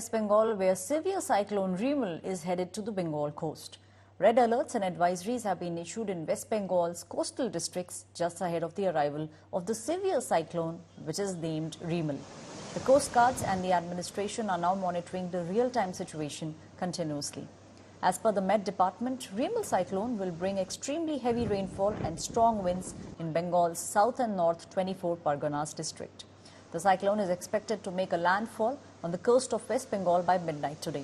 West Bengal, where severe cyclone Remal is headed to the Bengal coast. Red alerts and advisories have been issued in West Bengal's coastal districts just ahead of the arrival of the severe cyclone, which is named Remal. The Coast Guards and the administration are now monitoring the real-time situation continuously. As per the Met Department, Remal cyclone will bring extremely heavy rainfall and strong winds in Bengal's south and north 24 Parganas district. The cyclone is expected to make a landfall on the coast of West Bengal by midnight today.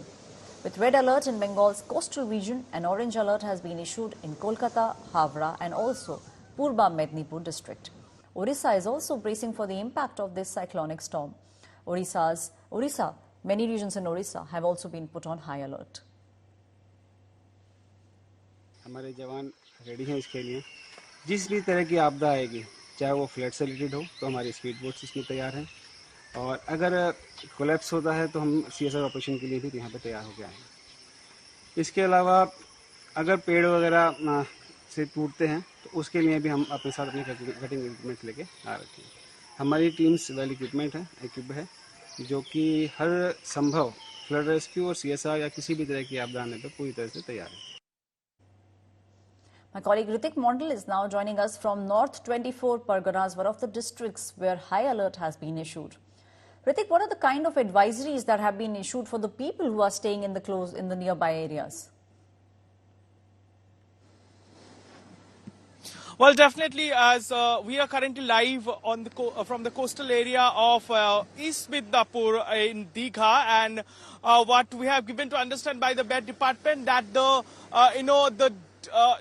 With red alert in Bengal's coastal region, an orange alert has been issued in Kolkata, Havra and also Purba Mednipur district. Orissa is also bracing for the impact of this cyclonic storm. Many regions in Orissa have also been put on high alert. हमारे जवान ready हैं इसके लिए जिस भी तरह की आपदा आएगी, चाहे वो फ्लड से रिलेटेड हो तो हमारी स्पीड बोट्स इसमें तैयार हैं और अगर कोलैप्स होता है तो हम सीएसआर ऑपरेशन के लिए भी यहाँ पे तैयार हो गए हैं। इसके अलावा अगर पेड़ वगैरह से टूटते हैं तो उसके लिए भी हम अपने साथ अपने कटिंग इक्विपमेंट लेके आ रखे हैं। हमारी टीम्स वेल इक्विप है जो कि हर संभव फ्लड रेस्क्यू और सीएसआर या किसी भी तरह की आपदा आने पर पूरी तरह से तैयार है। My colleague Ritik Mondal is now joining us from North 24 Parganas, one of the districts where high alert has been issued. Ritik, what are the kind of advisories that have been issued for the people who are staying in the nearby areas? Well, definitely, as we are currently live on the from the coastal area of East Midnapur in Digha, and what we have given to understand by the Met Department that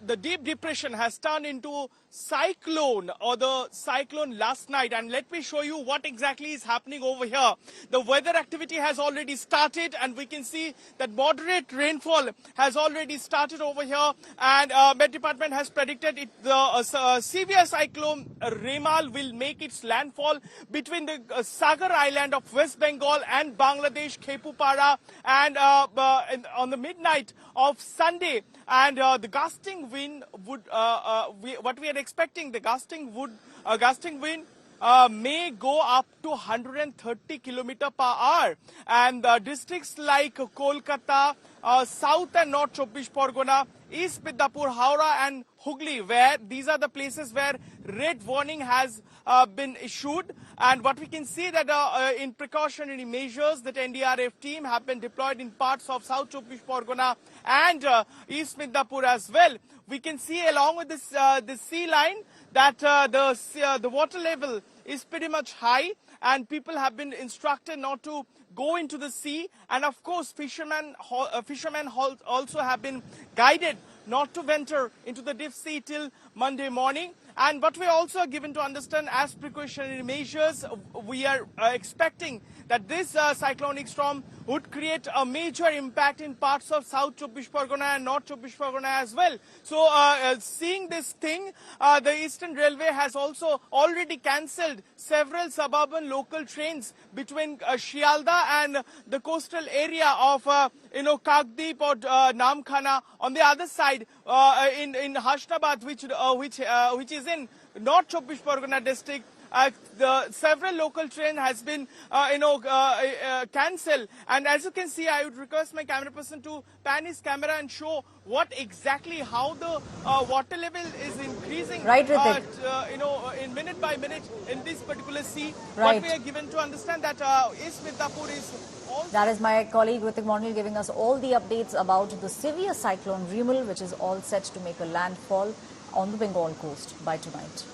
the deep depression has turned into cyclone or the cyclone last night, and let me show you what exactly is happening over here. The weather activity has already started and we can see that moderate rainfall has already started over here, and Met Department has predicted the severe cyclone Remal will make its landfall between the Sagar Island of West Bengal and Bangladesh, Khepupara, and on the midnight of Sunday, and the gusting wind would what we are expecting, the gusting wind may go up to 130 km per hour, and districts like Kolkata, South and North 24 Pargana, East Midnapur, Howrah and Hooghly, where these are the places where red warning has been issued. And what we can see that in precautionary measures that NDRF team have been deployed in parts of South 24 Pargana and East Midnapur as well. We can see along with this the sea line that the water level is pretty much high, and people have been instructed not to go into the sea, and of course fishermen also have been guided not to venture into the deep sea till Monday morning. And what we also are given to understand as precautionary measures, we are expecting that this cyclonic storm would create a major impact in parts of South 24 Pargana and North 24 Pargana as well. So seeing this thing, the Eastern Railway has also already cancelled several suburban local trains between Shialda and the coastal area of Kagdeep or Namkhana. On the other side, in Hashnabad, which is in North 24 Pargana district, the several local train has been cancelled, and as you can see, I would request my camera person to pan his camera and show what exactly how the water level is increasing, right, Ritik. In minute by minute in this particular sea. Right. What we are given to understand that East Midnapur is also. That is my colleague Ritik Mondal giving us all the updates about the severe cyclone Remal, which is all set to make a landfall on the Bengal coast by tonight.